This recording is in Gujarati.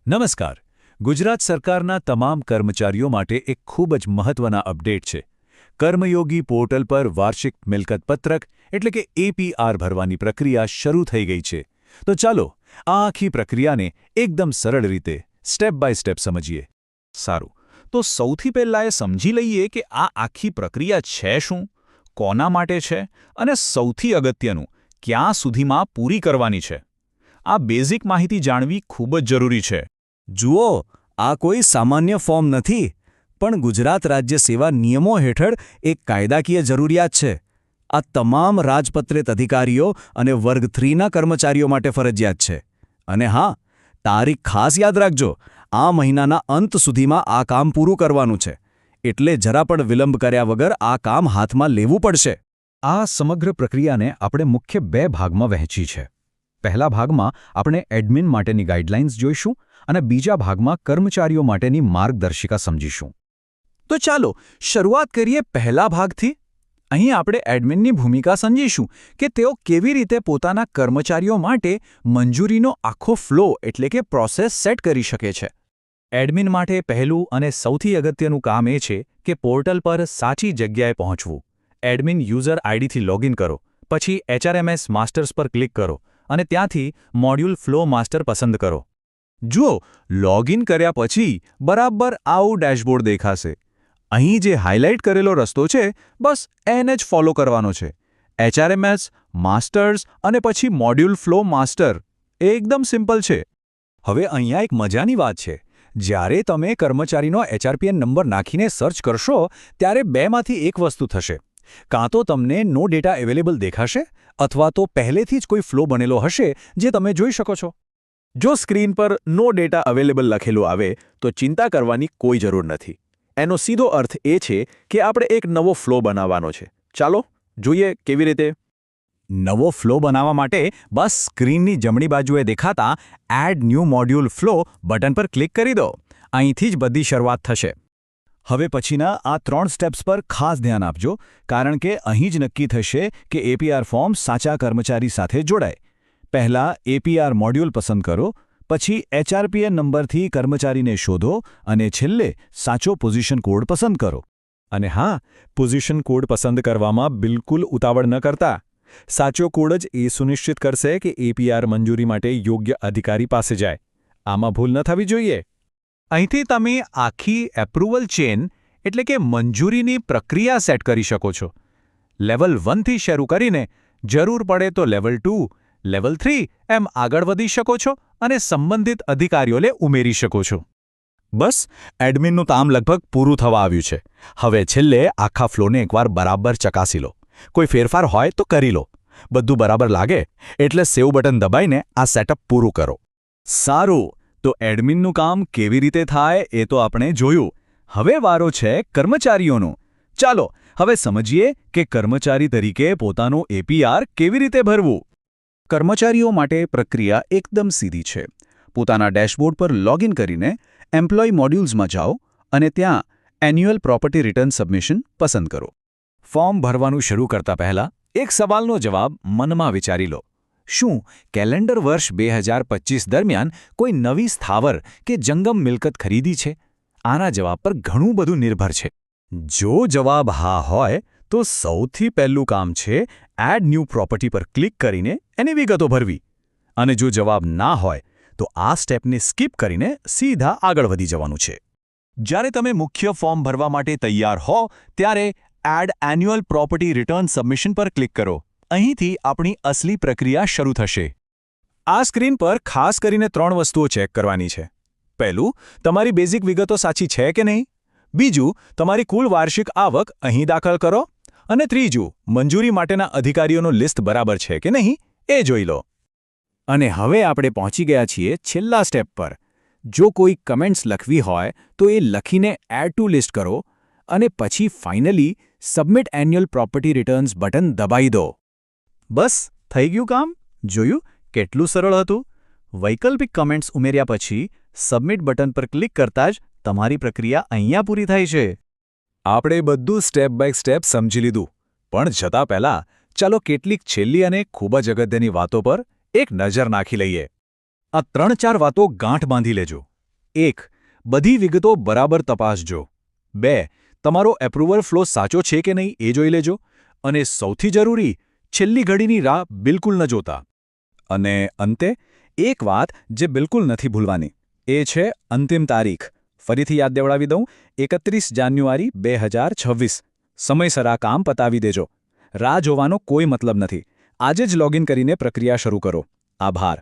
નમસ્કાર. ગુજરાત સરકારના તમામ કર્મચારીઓ માટે એક ખૂબ જ મહત્વના અપડેટ છે. કર્મયોગી પોર્ટલ પર વાર્ષિક મિલકત પત્રક એટલે કે એપીઆર ભરવાની પ્રક્રિયા શરૂ થઈ ગઈ છે. તો ચાલો આ આખી પ્રક્રિયાને એકદમ સરળ રીતે સ્ટેપ બાય સ્ટેપ સમજીએ. સારું, તો સૌથી પહેલાં એ સમજી લઈએ કે આ આખી પ્રક્રિયા છે શું, કોના માટે છે અને સૌથી અગત્યનું ક્યાં સુધીમાં પૂરી કરવાની છે. આ બેઝિક માહિતી જાણવી ખૂબ જ જરૂરી છે. જુઓ, આ કોઈ સામાન્ય ફોર્મ નથી, પણ ગુજરાત રાજ્ય સેવા નિયમો હેઠળ એક કાયદાકીય જરૂરિયાત છે. આ તમામ રાજપત્રિત અધિકારીઓ અને વર્ગ 3ના કર્મચારીઓ માટે ફરજિયાત છે. અને હા, તારીખ ખાસ યાદ રાખજો, આ મહિનાના અંત સુધીમાં આ કામ પૂરું કરવાનું છે. એટલે જરા પણ વિલંબ કર્યા વગર આ કામ હાથમાં લેવું પડશે. આ સમગ્ર પ્રક્રિયાને આપણે મુખ્ય બે ભાગમાં વહેંચી છે. પહેલા ભાગમાં આપણે એડમિન માટેની ગાઈડલાઇન્સ જોઈશું અને બીજા ભાગમાં કર્મચારીઓ માટેની માર્ગદર્શિકા સમજીશું. તો ચાલો શરૂઆત કરીએ પહેલા ભાગથી. અહીં આપણે એડમિનની ભૂમિકા સમજીશું કે તેઓ કેવી રીતે પોતાના કર્મચારીઓ માટે મંજૂરીનો આખો ફ્લો એટલે કે પ્રોસેસ સેટ કરી શકે છે. એડમિન માટે પહેલું અને સૌથી અગત્યનું કામ એ છે કે પોર્ટલ પર સાચી જગ્યાએ પહોંચવું. એડમિન યુઝર આઈડીથી લોગિન કરો, પછી HRMS માસ્ટર્સ પર ક્લિક કરો અને ત્યાંથી મોડ્યુલ ફ્લો માસ્ટર પસંદ કરો. જુઓ, લોગિન કર્યા પછી બરાબર આવું ડેશબોર્ડ દેખાશે. અહીં જે હાઇલાઇટ કરેલો રસ્તો છે, બસ એને જ ફોલો કરવાનો છે. HRMS, માસ્ટર્સ અને પછી મોડ્યુલ ફ્લો માસ્ટર. એકદમ સિમ્પલ છે. હવે અહીંયા એક મજાની વાત છે. જ્યારે તમે કર્મચારીનો HRPN નંબર નાખીને સર્ચ કરશો ત્યારે બેમાંથી એક વસ્તુ થશે. કાં તો તમને નો ડેટા અવેલેબલ દેખાશે અથવા તો પહેલેથી જ કોઈ ફ્લો બનેલો હશે જે તમે જોઈ શકો છો. જો સ્ક્રીન પર નો ડેટા અવેલેબલ લખેલું આવે તો ચિંતા કરવાની કોઈ જરૂર નથી. એનો સીધો અર્થ એ છે કે આપણે એક નવો ફ્લો બનાવવાનો છે. ચાલો જોઈએ કેવી રીતે. નવો ફ્લો બનાવવા માટે બસ સ્ક્રીનની જમણી બાજુએ દેખાતા add new module flow button પર ક્લિક કરી દો. અહીંથી જ બધી શરૂઆત થશે. હવે પછીના આ 3 સ્ટેપ્સ પર ખાસ ધ્યાન આપજો, કારણ કે અહીં જ નક્કી થશે કે એપીઆર ફોર્મ સાચા કર્મચારી સાથે જોડાય. પહેલાં એપીઆર મોડ્યુલ પસંદ કરો, પછી HRPN નંબરથી કર્મચારીને શોધો અને છેલ્લે સાચો પોઝિશન કોડ પસંદ કરો. અને હા, પોઝિશન કોડ પસંદ કરવામાં બિલકુલ ઉતાવળ ન કરતા. સાચો કોડ જ એ સુનિશ્ચિત કરશે કે એપીઆર મંજૂરી માટે યોગ્ય અધિકારી પાસે જાય. આમાં ભૂલ ન થવી જોઈએ. અહીંથી તમે આખી એપ્રુવલ ચેન એટલે કે મંજૂરીની પ્રક્રિયા સેટ કરી શકો છો. લેવલ 1થી શરૂ કરીને જરૂર પડે તો લેવલ 2, લેવલ 3 એમ આગળ વધી શકો છો અને સંબંધિત અધિકારીઓને ઉમેરી શકો છો. બસ, એડમિનનું કામ લગભગ પૂરું થવા આવ્યું છે. હવે છેલ્લે આખા ફ્લોને એકવાર બરાબર ચકાસી લો. કોઈ ફેરફાર હોય તો કરી લો. બધું બરાબર લાગે એટલે સેવ બટન દબાઈને આ સેટઅપ પૂરું કરો. સારું, તો એડમિનનું કામ કેવી રીતે થાય એ તો આપણે જોયું. હવે વારો છે કર્મચારીઓનો. ચાલો હવે સમજીએ કે કર્મચારી તરીકે પોતાનું એપીઆર કેવી રીતે ભરવું. કર્મચારીઓ માટે પ્રક્રિયા એકદમ સીધી છે. પોતાના ડેશબોર્ડ પર લોગિન કરીને એમ્પ્લોય મોડ્યુલ્સમાં જાઓ અને ત્યાં એન્યુઅલ પ્રોપર્ટી રિટર્ન સબમિશન પસંદ કરો. ફોર્મ ભરવાનું શરૂ કરતા પહેલાં એક સવાલનો જવાબ મનમાં વિચારી લો. શું કેલેન્ડર વર્ષ 2025 દરમિયાન કોઈ નવી સ્થાવર કે જંગમ મિલકત ખરીદી છે? આના જવાબ પર ઘણું બધું નિર્ભર છે. જો જવાબ હા હોય તો સૌથી પહેલું કામ છે એડ ન્યૂ પ્રોપર્ટી પર ક્લિક કરીને એની વિગતો ભરવી. અને જો જવાબ ના હોય તો આ સ્ટેપને સ્કીપ કરીને સીધા આગળ વધી જવાનું છે. જ્યારે તમે મુખ્ય ફોર્મ ભરવા માટે તૈયાર હો ત્યારે add annual property return submission પર ક્લિક કરો. અહીંથી આપણી અસલી પ્રક્રિયા શરૂ થશે. આ સ્ક્રીન પર ખાસ કરીને 3 વસ્તુઓ ચેક કરવાની છે. પહેલું, તમારી બેઝિક વિગતો સાચી છે કે નહીં. બીજું, તમારી કુલ વાર્ષિક આવક અહીં દાખલ કરો. અને ત્રીજું, મંજૂરી માટેના અધિકારીઓનું લિસ્ટ બરાબર છે કે નહીં એ જોઈ લો. અને હવે આપણે પહોંચી ગયા છીએ છેલ્લા સ્ટેપ પર. જો કોઈ કમેન્ટ્સ લખવી હોય તો એ લખીને એડ ટુ લિસ્ટ કરો અને પછી finally submit annual property returns button દબાવી દો. બસ થઈ ગયું કામ. જોયું કેટલું સરળ હતું. વૈકલ્પિક કમેન્ટ્સ ઉમેર્યા પછી સબમિટ બટન પર ક્લિક કરતાં જ તમારી પ્રક્રિયા અહીંયા પૂરી થાય છે. આપણે બધું સ્ટેપ બાય સ્ટેપ સમજી લીધું, પણ જતાં પહેલાં ચાલો કેટલીક છેલ્લી અને ખૂબ જ અગત્યની વાતો પર એક નજર નાખી લઈએ. આ 3-4 વાતો ગાંઠ બાંધી લેજો. 1. બધી વિગતો બરાબર તપાસજો. 2. તમારો એપ્રુવલ ફ્લો સાચો છે કે નહીં એ જોઈ લેજો. અને સૌથી જરૂરી, છેલ્લી ઘડીની રાહ બિલકુલ ન જોતા. અને અંતે એક વાત જે બિલકુલ નથી ભૂલવાની, એ છે અંતિમ તારીખ. ફરીથી યાદ દેવડાવી દઉં, 31 જાન્યુઆરી 2026. સમયસર આ કામ પતાવી દેજો. રાહ જોવાનો કોઈ મતલબ નથી. આજે જ લોગિન કરીને પ્રક્રિયા શરૂ કરો. આભાર.